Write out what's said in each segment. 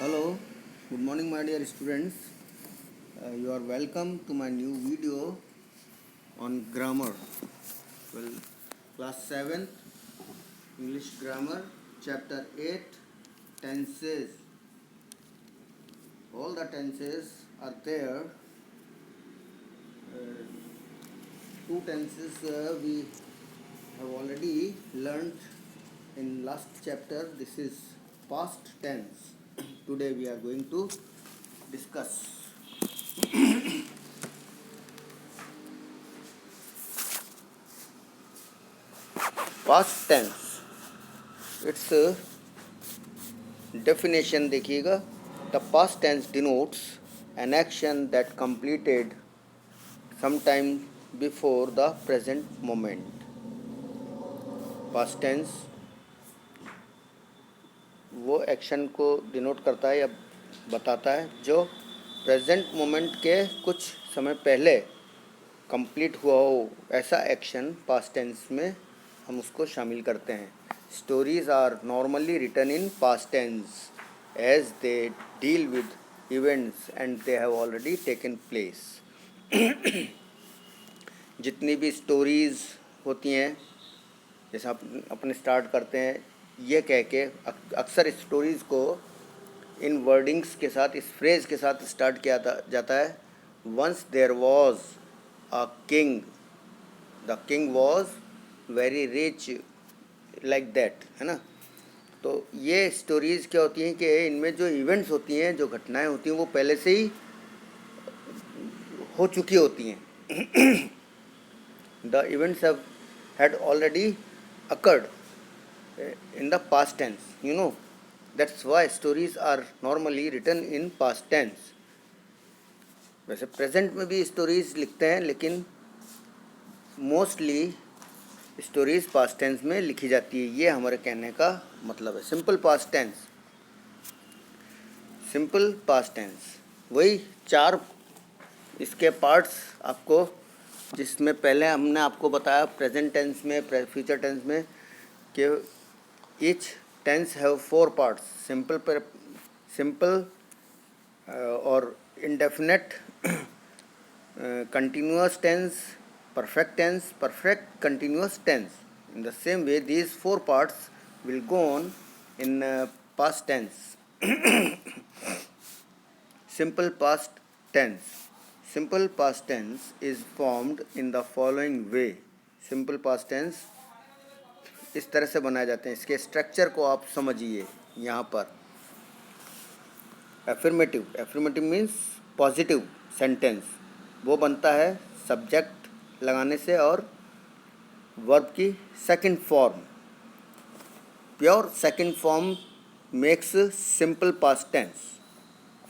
Hello, good morning, my dear students. You are welcome to my new video on grammar. Well, class 7, English grammar, chapter 8, tenses. All the tenses are there. Two tenses we have already learned in last chapter. This is past tense. Today we are going to discuss. Past tense, its definition देखिएगा. The past tense denotes an action that completed sometime before the present moment. Past tense वो action को denote करता है या बताता है जो present moment के कुछ समय पहले कंप्लीट हुआ हो. ऐसा एक्शन पास्ट टेंस में हम उसको शामिल करते हैं. Stories are normally written in past tense as they deal with events and they have already taken place. जितनी भी स्टोरीज़ होती हैं, जैसे अपने स्टार्ट करते हैं ये कह के, अक्सर स्टोरीज़ को इन वर्डिंग्स के साथ, इस फ्रेज़ के साथ स्टार्ट किया जाता है. Once there was a king, the king was very rich, like that, है ना. तो ये स्टोरीज़ क्या होती हैं कि इनमें जो इवेंट्स होती हैं, जो घटनाएं होती हैं, वो पहले से ही हो चुकी होती हैं. The events had already occurred in the past tense. That's why stories are normally written in past tense. वैसे प्रेजेंट में भी स्टोरीज लिखते हैं, लेकिन मोस्टली स्टोरीज पास्ट टेंस में लिखी जाती है. ये हमारे कहने का मतलब है. Simple past tense, simple past tense, वही चार इसके पार्ट्स आपको, जिसमें पहले हमने आपको बताया प्रेजेंट टेंस में, फ्यूचर टेंस में, कि each tense have 4 parts. Simple और indefinite, continuous tense, perfect tense, perfect continuous tense. In the same way, these 4 parts will go on in past tense. Simple past tense. Simple past tense is formed in the following way. Simple past tense इस तरह से बनाए जाते हैं. इसके structure को आप समझिए. यहाँ पर affirmative, affirmative means positive sentence, वो बनता है सब्जेक्ट लगाने से और वर्ब की second form. Pure second form makes simple past tense.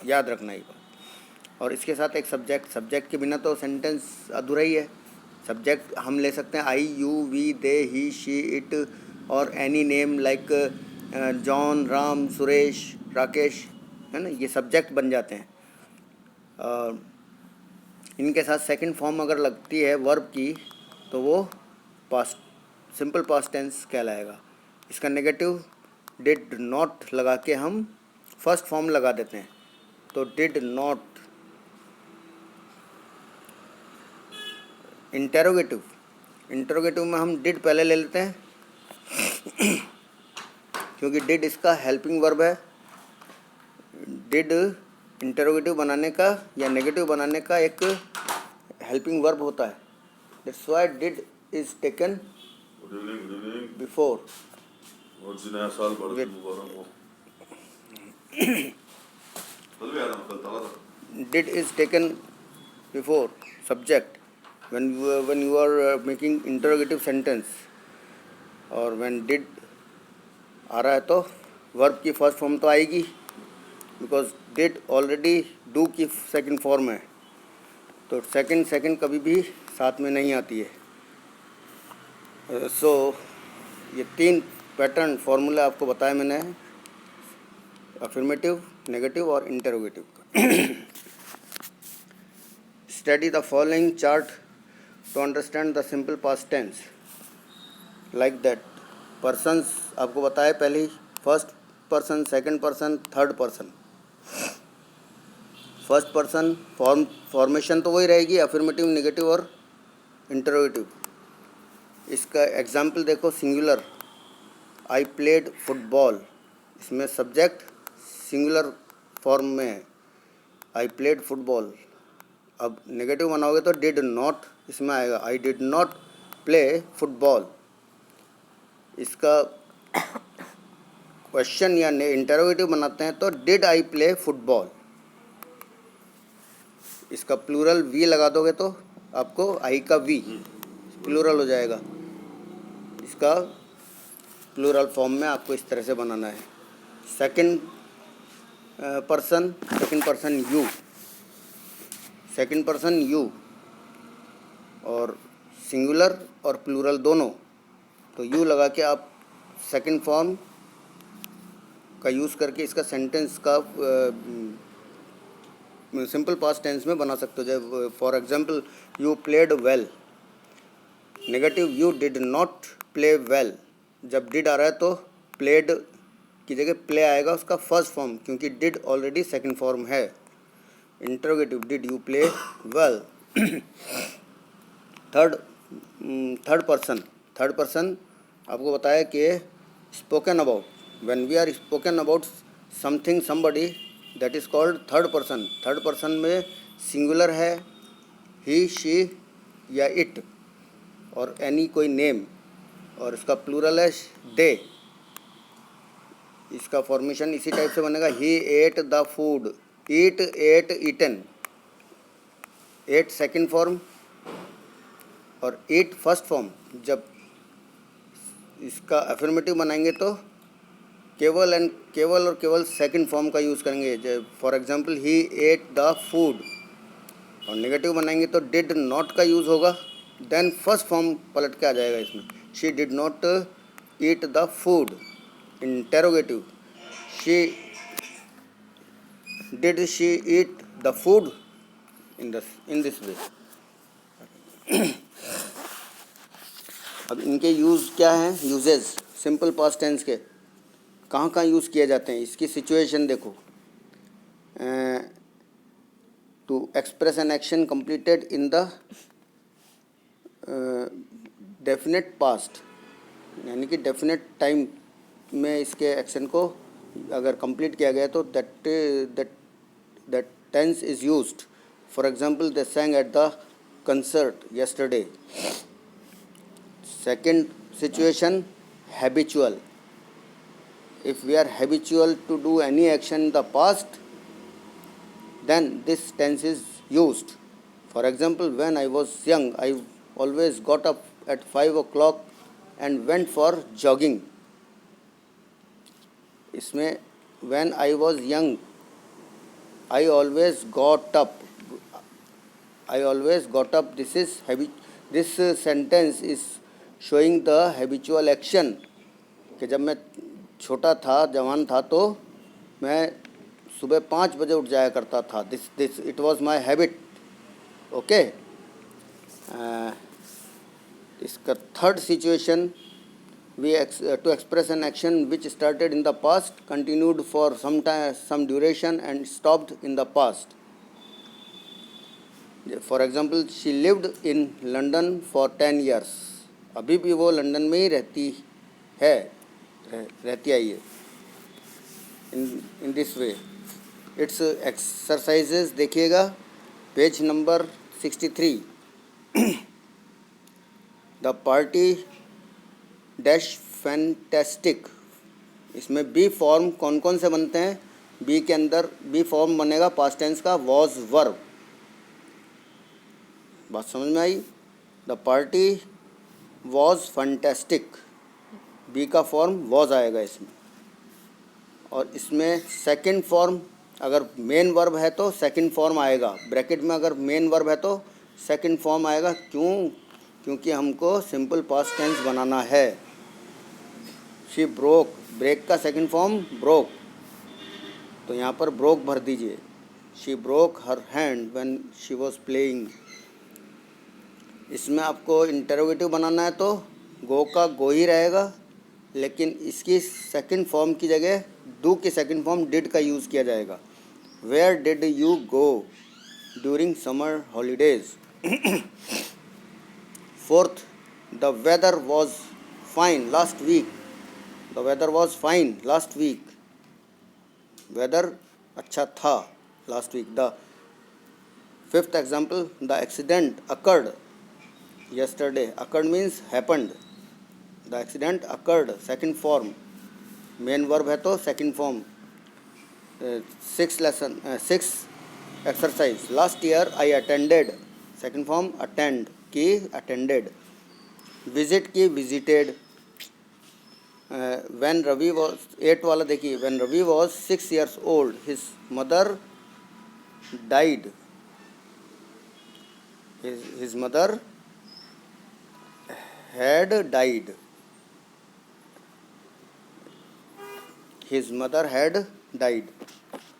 याद रखना ये बात. और इसके साथ एक सब्जेक्ट, सब्जेक्ट के बिना तो सेंटेंस अधूरा ही है. सब्जेक्ट हम ले सकते हैं I, you, we, they, he, she, it और any name like John, Ram, Suresh, Rakesh, है ना. ये सब्जेक्ट बन जाते हैं. इनके साथ सेकंड फॉर्म अगर लगती है वर्ब की, तो वो पास्ट, सिंपल पास्ट टेंस कहलाएगा. इसका नेगेटिव डिड नॉट लगा के हम फर्स्ट फॉर्म लगा देते हैं, तो डिड नॉट. इंटेरोगेटिव, इंटेरोगेटिव में हम डिड पहले ले लेते हैं क्योंकि डिड इसका हेल्पिंग वर्ब है. डिड इंटेरोगेटिव बनाने का या नेगेटिव बनाने का एक हेल्पिंग वर्ब होता है. That's why did is taken before. Did is taken before subject when you are making interrogative sentence. और when did आ रहा है तो वर्ब की फर्स्ट फॉर्म तो आएगी, बिकॉज डिड ऑलरेडी डू की सेकंड फॉर्म है, तो सेकंड कभी भी साथ में नहीं आती है. सो ये 3 पैटर्न फॉर्मूला आपको बताया मैंने, अफर्मेटिव, नेगेटिव और इंटेरोगेटिव का. Study the following chart to understand the simple past tense like that. persons आपको बताया पहले ही, first person, second person, third person. First person formation तो वही रहेगी, अफर्मेटिव, नेगेटिव और इंटरोगेटिव। इसका एग्जाम्पल देखो, सिंगुलर, आई प्लेड फुटबॉल, इसमें सब्जेक्ट सिंगुलर फॉर्म में है, आई प्लेड फुटबॉल। अब नेगेटिव बनाओगे तो डिड नॉट इसमें आएगा, I did not play football. इसका क्वेश्चन या इंटरोगेटिव बनाते हैं तो डिड आई प्ले फुटबॉल। इसका प्लूरल वी लगा दोगे तो आपको आई का वी प्लूरल हो जाएगा। इसका प्लूरल फॉर्म में आपको इस तरह से बनाना है। Second person you, second person you, और सिंगुलर और प्लूरल दोनों, तो यू लगा के आप सेकंड फॉर्म का यूज़ करके इसका सेंटेंस का सिंपल पास्ट टेंस में बना सकते हो। जब for example you played well, negative you did not play well. जब डिड आ रहा है तो प्लेड की जगह प्ले आएगा उसका फर्स्ट फॉर्म, क्योंकि डिड ऑलरेडी सेकंड फॉर्म है। Interrogative, did you play well. Third person आपको बताया कि spoken about, when we are spoken about something somebody, that is called third person. Third person में सिंगुलर है he, she या it, और any कोई name, और इसका प्लूरल है दे। इसका फॉर्मेशन इसी टाइप से बनेगा, he ate the food, eat, ate, eaten. Ate second form और ईट फर्स्ट फॉर्म। जब इसका अफर्मेटिव बनाएंगे तो केवल और केवल सेकंड फॉर्म का यूज़ करेंगे। For example he ate the food. और नेगेटिव बनाएंगे तो डिड नॉट का यूज़ होगा, देन फर्स्ट फॉर्म पलट के आ जाएगा इसमें, she did not eat the food. Interrogative, did she eat the food, in this वे। अब इनके यूज़ क्या हैं, यूजेज सिंपल पास्ट टेंस के कहाँ कहाँ यूज़ किए जाते हैं, इसकी सिचुएशन देखो। To express an action completed in the definite past, यानी कि डेफिनेट टाइम में इसके एक्शन को अगर कंप्लीट किया गया तो that tense is used. For example they sang at the concert yesterday। Second situation, habitual, if we are habitual to do any action in the past, then this tense is used. For example, when I was young, I always got up at 5 o'clock and went for jogging. इसमें when I was young, I always got up. This sentence is showing the habitual action, कि जब मैं छोटा था, जवान था, तो मैं सुबह 5 बजे उठ जाया करता था। This it was my habit. Okay. इसका third situation, to express an action which started in the past, continued for some duration and stopped in the past. For example, she lived in London for 10 years. अभी भी वो London में ही रहती आई है। In this way its exercises देखिएगा, page number 63। The party dash fantastic. इसमें be form कौन कौन से बनते हैं, बी के अंदर बी फॉर्म बनेगा पास्ट टेंस का वॉज वर्ब। बात समझ में आई? The party was fantastic, be का फॉर्म वॉज आएगा इसमें। और इसमें सेकंड फॉर्म, अगर मेन वर्ब है तो सेकंड फॉर्म आएगा, ब्रैकेट में अगर मेन वर्ब है तो सेकंड फॉर्म आएगा। क्योंकि हमको सिंपल पास्ट टेंस बनाना है। शी ब्रोक, ब्रेक का सेकंड फॉर्म ब्रोक, तो यहाँ पर ब्रोक भर दीजिए। She broke her hand when she was playing. इसमें आपको इंटरोगेटिव बनाना है तो गो का गो ही रहेगा, लेकिन इसकी सेकंड फॉर्म की जगह डू की सेकंड फॉर्म डिड का यूज़ किया जाएगा। Where did you go during summer holidays. Fourth, the weather was fine last week. The weather was fine last week, weather अच्छा था last week. The fifth example, the accident occurred yesterday. Occurred means happened. The accident occurred, second form. Main verb है तो second form. Six exercise, last year I attended, second form attend की attended. Visit की visited. When Ravi was, 8 वाला देखिए, when Ravi was 6 years old his mother died. His mother had died. His mother had died,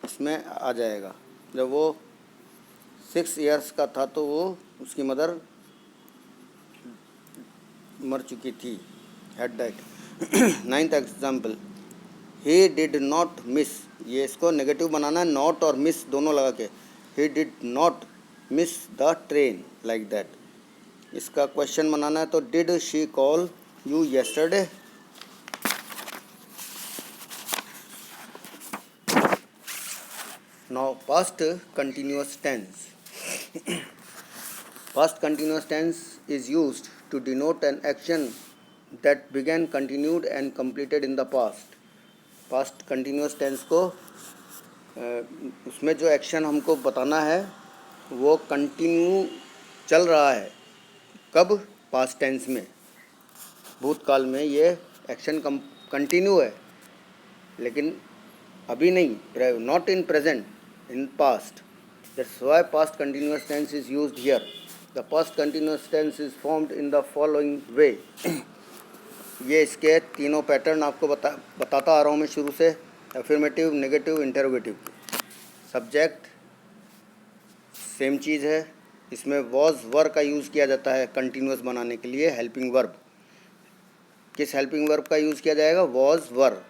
इसमें आ जाएगा। जब वो 6 years का था तो वो उसकी मदर मर चुकी थी, had died। 9th example, he did not miss, ये इसको नेगेटिव बनाना है, नॉट और मिस दोनों लगा के। he did not miss the train, like that। इसका क्वेश्चन बनाना है तो did she call you yesterday. Now past continuous tense. Past continuous tense is used to denote an action that began, continued and completed in the past. Past continuous tense को उसमें जो action हमको बताना है वो कंटिन्यू चल रहा है। कब? पास्ट टेंस में, भूतकाल में ये एक्शन कंटिन्यू है, लेकिन अभी नहीं, not in present, in past. That's why past continuous tense is used here. The past continuous tense is formed in the following way. ये इसके तीनों पैटर्न आपको बताता आ रहा हूँ मैं शुरू से। Affirmative, negative, interrogative. Subject same चीज़ है, इसमें वॉज वर्ब का यूज़ किया जाता है कंटिन्यूअस बनाने के लिए। हेल्पिंग वर्ब, किस हेल्पिंग वर्ब का यूज़ किया जाएगा? Was verb.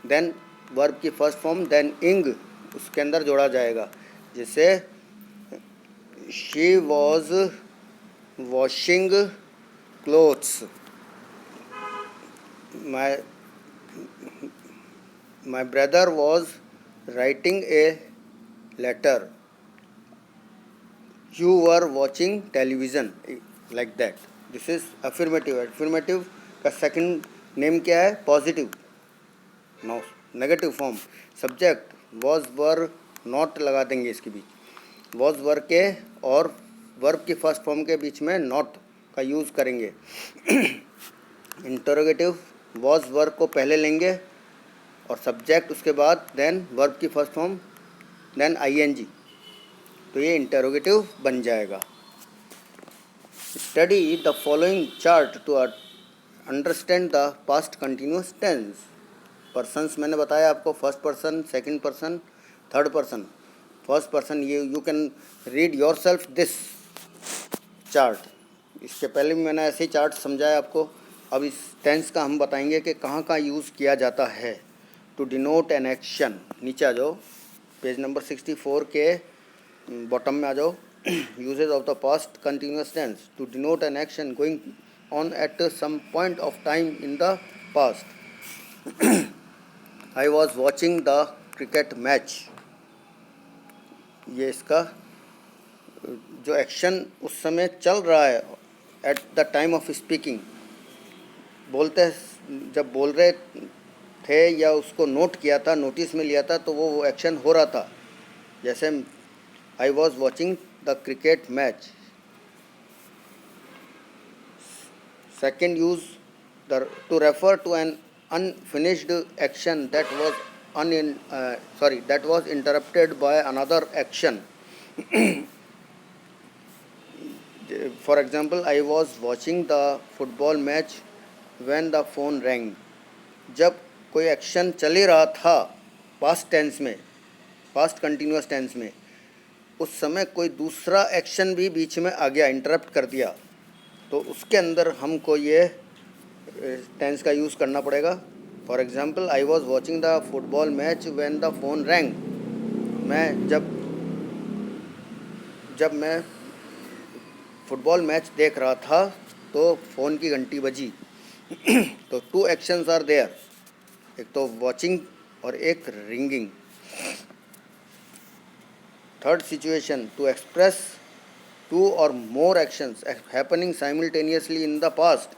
देन वर्ब की फर्स्ट फॉर्म, देन इंग उसके अंदर जोड़ा जाएगा, जैसे she was washing clothes, my brother was writing a letter, you were watching television, like that। this is affirmative। affirmative का सेकंड नेम क्या है? Positive. Now negative form, subject was were not लगा देंगे इसके बीच। was were के और verb की first form के बीच में not का यूज़ करेंगे। इंटरोगेटिव was were को पहले लेंगे और सब्जेक्ट उसके बाद, देन वर्ब की फर्स्ट फॉर्म, देन ing, तो ये इंटरोगेटिव बन जाएगा। Study the following chart to understand the past continuous tense. Persons मैंने बताया आपको, first person, second person, third person. First person, ये you can read yourself this chart. इसके पहले भी मैंने ऐसे ही चार्ट समझाया आपको। अब इस टेंस का हम बताएंगे कि कहाँ कहाँ यूज़ किया जाता है। टू डिनोट एन एक्शन, नीचे आ जाओ, पेज नंबर 64 के बॉटम में आ जाओ। Usages of the past continuous tense to denote an action going on at some point of time in the past. I was watching the cricket match, ये इसका जो action उस समय चल रहा है, at the time of speaking, बोलते जब बोल रहे थे या उसको नोट किया था, नोटिस में लिया था, तो वो एक्शन हो रहा था। जैसे I was watching the cricket match। Second use, to refer to an unfinished action that was interrupted by another action। For example, I was watching the football match when the phone rang। जब कोई action चल ही रहा था past tense में, past continuous tense में, उस समय कोई दूसरा एक्शन भी बीच में आ गया, इंटरप्ट कर दिया, तो उसके अंदर हमको ये टेंस का यूज़ करना पड़ेगा। For example, I was watching the football match when the phone wrong. मैं जब मैं फुटबॉल मैच देख रहा था तो फ़ोन की घंटी बजी। तो 2 एक्शंस आर देयर, एक तो वॉचिंग और एक ringing. Third situation, to express 2 or more actions happening simultaneously in the past।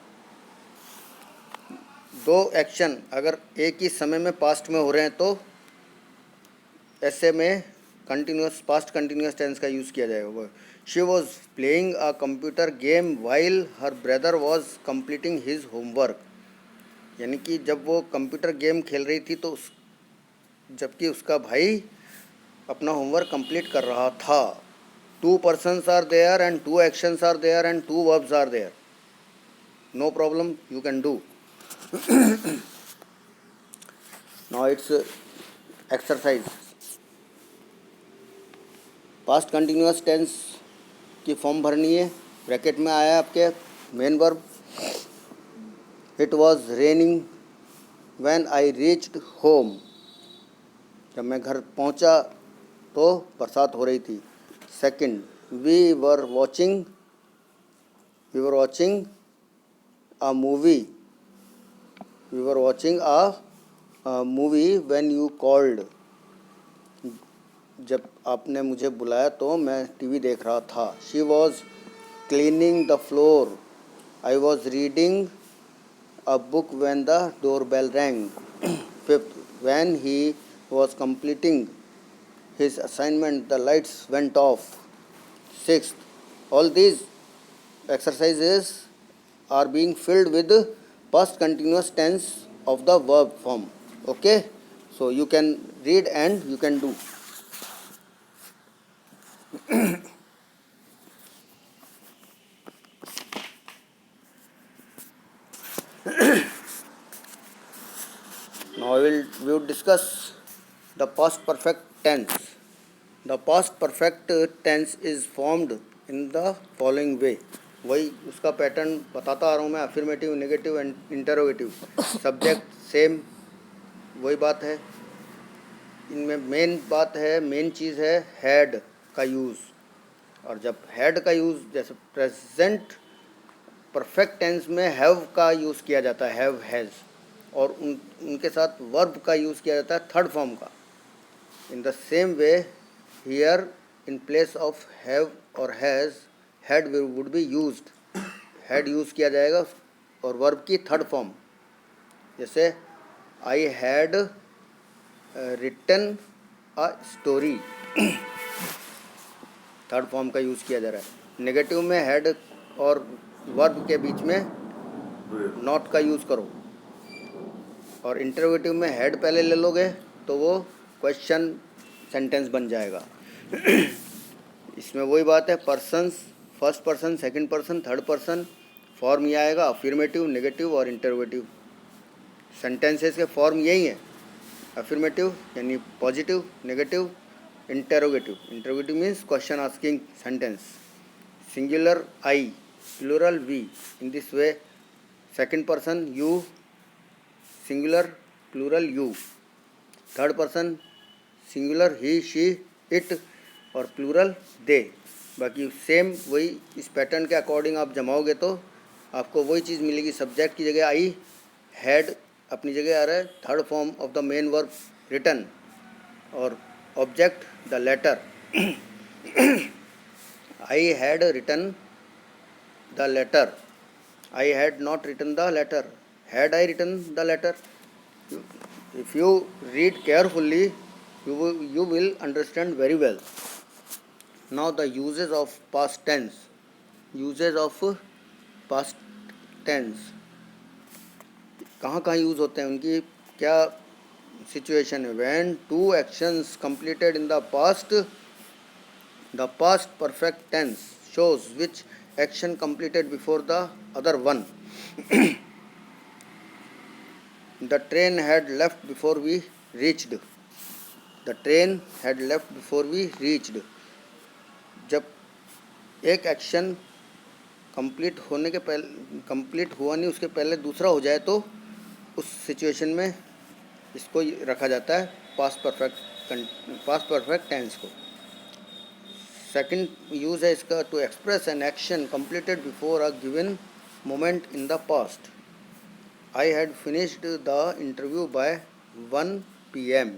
2 action अगर एक ही समय में पास्ट में हो रहे हैं तो ऐसे में कंटिन्यूस पास्ट कंटिन्यूस टेंस का यूज़ किया जाएगा। She was playing a computer game while her brother was completing his homework. यानी कि जब वो कंप्यूटर गेम खेल रही थी तो जबकि उसका भाई अपना होमवर्क कंप्लीट कर रहा था। 2 persons are there and 2 actions are there and 2 verbs are there. No problem, you can do. Now it's exercise। Past continuous tense की फॉर्म भरनी है। ब्रैकेट में आया आपके main verb. It was raining when I reached home. जब मैं घर पहुंचा तो बरसात हो रही थी। Second, we were watching a movie. We were watching a movie when you called. जब आपने मुझे बुलाया तो मैं टीवी देख रहा था। She was cleaning the floor. I was reading a book when the door bell rang. Fifth, when he was completing his assignment the lights went off। Sixth, all these exercises are being filled with past continuous tense of the verb form। Okay, so you can read and you can do। Now we will discuss the past perfect tense। The past perfect tense is formed in the following way। वही उसका pattern बताता आ रहा हूँ मैं। Affirmative, negative and interrogative. Subject same, वही बात है। इनमें मेन बात है, मेन चीज़ है हैड का यूज़। और जब हैड का यूज़, जैसे प्रेजेंट परफेक्ट टेंस में हैव का यूज़ किया जाता है, हैव, हैज़, और उनके साथ वर्ब का यूज़ किया जाता है थर्ड फॉर्म का। In the same way here in place of have और has had would be used. Had use किया जाएगा और वर्ब की थर्ड फॉर्म। जैसे I had written a story, third form का यूज़ किया जा रहा है। नेगेटिव में हैड और वर्ब के बीच में नॉट का यूज़ करो। और इंटरोगेटिव में हैड पहले ले लोगे तो वो क्वेश्चन सेंटेंस बन जाएगा। इसमें वही बात है, persons, first person, second person, third person, form ये आएगा अफर्मेटिव, नेगेटिव और इंटरोगेटिव। सेंटेंसेस के फॉर्म यही है, अफर्मेटिव यानी positive, negative, interrogative. Interrogative means question asking sentence. Singular I, plural we. In this way second person you, singular plural you. Third person singular he, she, it और plural they. बाकी same वही इस pattern के according आप जमाओगे तो आपको वही चीज़ मिलेगी। सब्जेक्ट की जगह आई, हैड अपनी जगह आ रहा है third form of the main verb written, और object the letter. I had written the letter, I had not written the letter, had I written the letter. If you read carefully, you will understand very well। Now the uses of past tense। Uses of past tense कहाँ कहाँ use होते हैं, उनकी क्या situation है। When two actions completed in the past, the past perfect tense shows which action completed before the other one। The train had left before we reached। The train had left before we reached। जब एक action complete होने के पहले, complete हुआ नहीं उसके पहले दूसरा हो जाए तो उस सिचुएशन में इसको रखा जाता है past perfect past perfect tense को। सेकंड यूज़ है इसका, to express an action completed before a given moment in the past. I had finished the interview by 1 PM,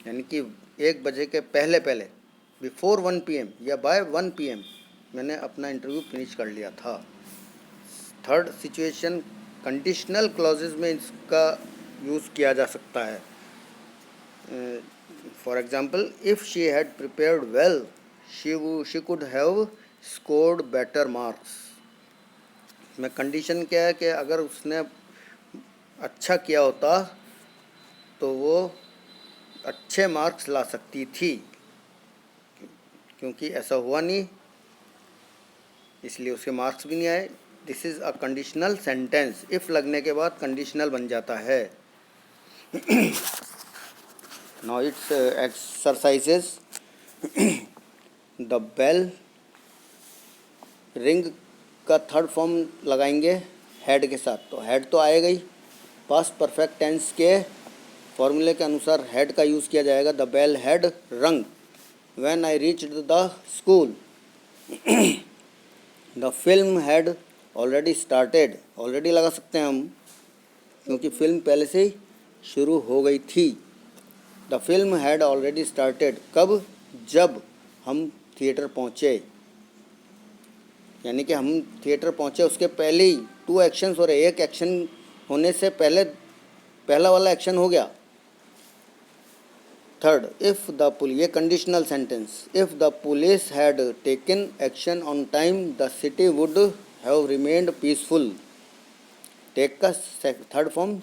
यानी कि 1 बजे के पहले पहले, बिफोर 1 PM या बाय 1 PM मैंने अपना इंटरव्यू फिनिश कर लिया था। थर्ड सिचुएशन, कंडीशनल क्लॉजेज में इसका यूज़ किया जा सकता है। For example, if she had prepared well she could have scored better marks. इसमें कंडीशन क्या है कि अगर उसने अच्छा किया होता तो वो अच्छे मार्क्स ला सकती थी, क्योंकि ऐसा हुआ नहीं, इसलिए उसके मार्क्स भी नहीं आए। This is a conditional sentence. If लगने के बाद कंडीशनल बन जाता है। Now it's exercises. The bell, ring का थर्ड फॉर्म लगाएंगे हैड के साथ, तो हैड तो आएगा ही। पास्ट परफेक्ट टेंस के फॉर्मूले के अनुसार हैड का यूज़ किया जाएगा। द बेल हैड रंग when I reached the school. The film had already started, already लगा सकते हैं हम, क्योंकि फिल्म पहले से ही शुरू हो गई थी। The film had already started कब? जब हम थिएटर पहुँचे, यानी कि हम थिएटर पहुँचे उसके पहले ही 2 एक्शंस हो रहे, एक एक्शन होने से पहले पहला वाला एक्शन हो गया। थर्ड, इफ़ द पुलिस, ये conditional sentence, if the police had taken action on time the city would have remained peaceful. Take का थर्ड फॉर्म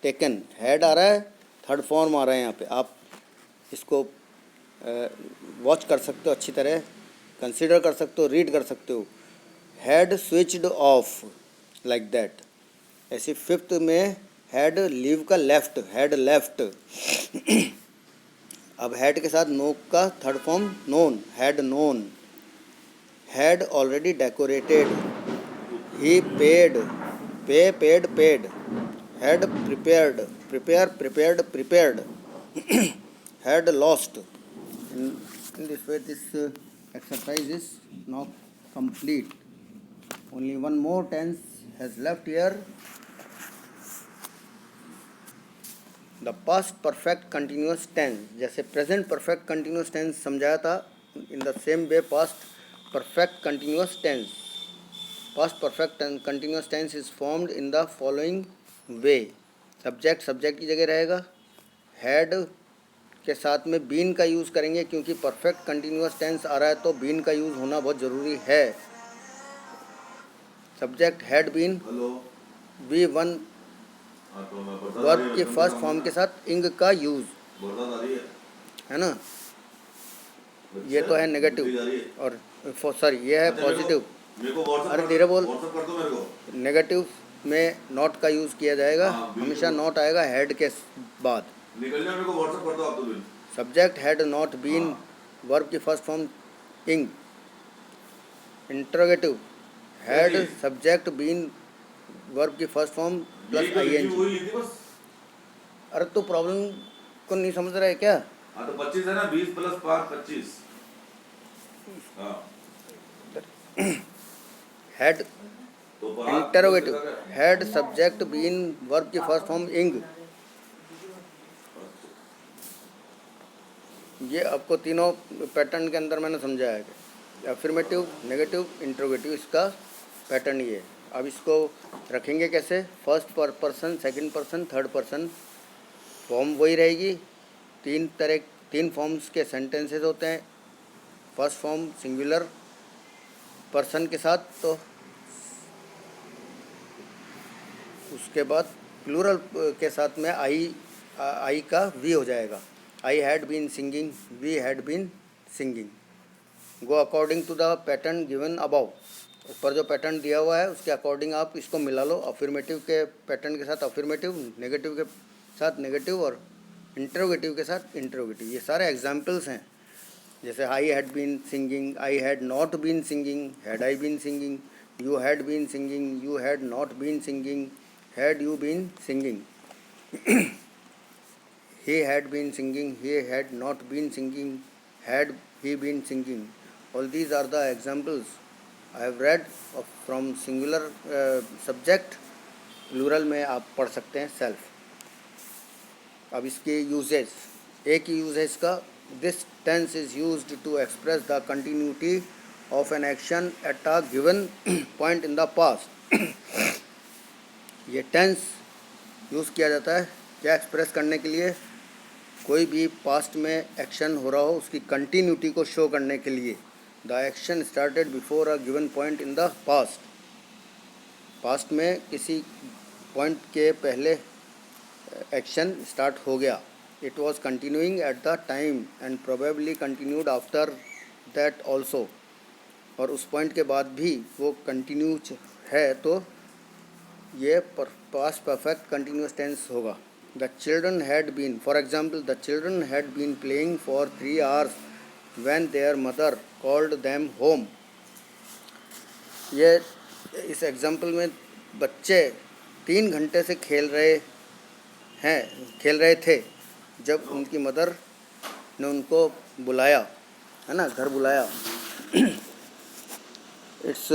टेकन, हैड आ रहा है, थर्ड फॉर्म आ रहा है यहाँ पे। आप इसको वॉच कर सकते हो, अच्छी तरह कंसिडर कर सकते हो, रीड कर सकते हो। Had switched off, like that. ऐसे फिफ्थ में हैड लीव का लेफ्ट, हैड लेफ्ट। अब हैड के साथ नो का third form known, had known. Had already decorated, he paid, pay paid paid. Had prepared, prepare prepared prepared. Had lost. In this way this exercise is now complete. Only one more tense has left here. The past perfect continuous tense, जैसे present perfect continuous tense समझाया था, in the same way past perfect continuous tense, past perfect continuous tense is formed in the following way. Subject subject की जगह रहेगा, had के साथ में been का यूज़ करेंगे, क्योंकि परफेक्ट कंटिन्यूस टेंस आ रहा है तो बीन का यूज़ होना बहुत ज़रूरी है। Subject had been, V one verb के फर्स्ट फॉर्म के साथ इंग का यूज है ना। ये तो है नेगेटिव और सॉरी ये है पॉजिटिव। अरे धीरे बोल। नेगेटिव में नॉट का यूज़ किया जाएगा, हमेशा नॉट आएगा हैड के बाद। Subject had not been, verb की first form ing. Interrogative, had subject been, verb की फर्स्ट फॉर्म प्लस ING। अरे तो प्रॉब्लम को नहीं समझ रहा है क्या? हाँ तो 25 है ना, 20 plus 5 25। Had interrogative, had subject been, verb की फर्स्ट फॉर्म इंग। ये आपको तीनों पैटर्न के अंदर मैंने समझाया है। अफर्मेटिव, नेगेटिव, इंटरोगेटिव, इसका पैटर्न ये है। अब इसको रखेंगे कैसे? First person, second person, third person, form वही रहेगी। तीन फॉर्म्स के सेंटेंसेस होते हैं। फर्स्ट फॉर्म सिंगुलर पर्सन के साथ, तो उसके बाद प्लूरल के साथ में आई का वी हो जाएगा। I had been singing, we had been singing. Go according to the pattern given above. ऊपर जो पैटर्न दिया हुआ है उसके अकॉर्डिंग आप इसको मिला लो। अफर्मेटिव के पैटर्न के साथ अफर्मेटिव, नेगेटिव के साथ नेगेटिव और इंटरोगेटिव के साथ इंटरोगेटिव। ये सारे एग्जाम्पल्स हैं। जैसे I had been singing, I had not been singing, had I been singing, you had been singing, you had not been singing, had you been singing. he had been singing, he had not been singing, had he been singing. All these are the examples I have read from singular subject. Plural में आप पढ़ सकते हैं self. अब इसके uses, एक uses का, this tense is used to express the continuity of an action at a given point in the past. ये टेंस यूज़ किया जाता है क्या एक्सप्रेस करने के लिए, कोई भी पास्ट में एक्शन हो रहा हो उसकी कंटिन्यूटी को शो करने के लिए. The action started before a given point in the past. Past में किसी पॉइंट के पहले एक्शन स्टार्ट हो गया. It was continuing eight the time and probably continued after that also. और उस पॉइंट के बाद भी वो कंटिन्यू है तो ये पास्ट परफेक्ट कंटिन्यूस टेंस होगा. The children had been, for example, the children had been playing for 3 hours when their mother called them home. ये इस एग्जाम्पल में बच्चे 3 घंटे से खेल रहे थे जब उनकी मदर ने उनको बुलाया, है ना, घर बुलाया. इट्स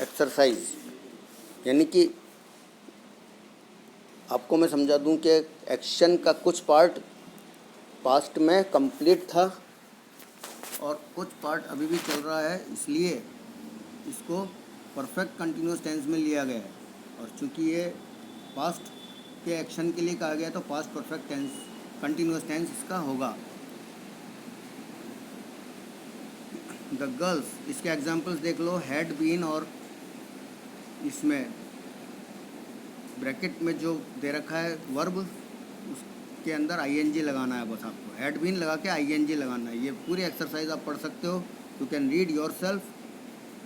एक्सरसाइज, यानी कि आपको मैं समझा दूं कि एक्शन का कुछ पार्ट पास्ट में कंप्लीट था और कुछ पार्ट अभी भी चल रहा है, इसलिए इसको परफेक्ट कंटिन्यूस टेंस में लिया गया है. और चूंकि ये पास्ट के एक्शन के लिए कहा गया है तो past perfect tense continuous tense इसका होगा. द गर्ल्स, इसके एग्जाम्पल्स देख लो. हैड बीन और इसमें ब्रैकेट में जो दे रखा है वर्ब, उसके अंदर आईएनजी लगाना है बस आपको. हैड बीन लगा के आईएनजी लगाना है. ये पूरी एक्सरसाइज आप पढ़ सकते हो. You can read your self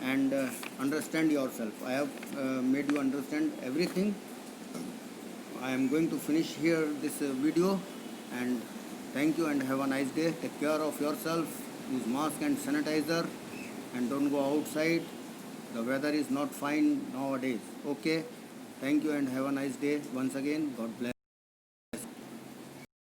and understand your self. I have made you understand everything. I am going to finish here this video, and thank you and have a nice day. Take care of yourself, use mask and sanitizer, and don't go outside. The weather is not fine nowadays. Okay, thank you and have a nice day once again. God bless.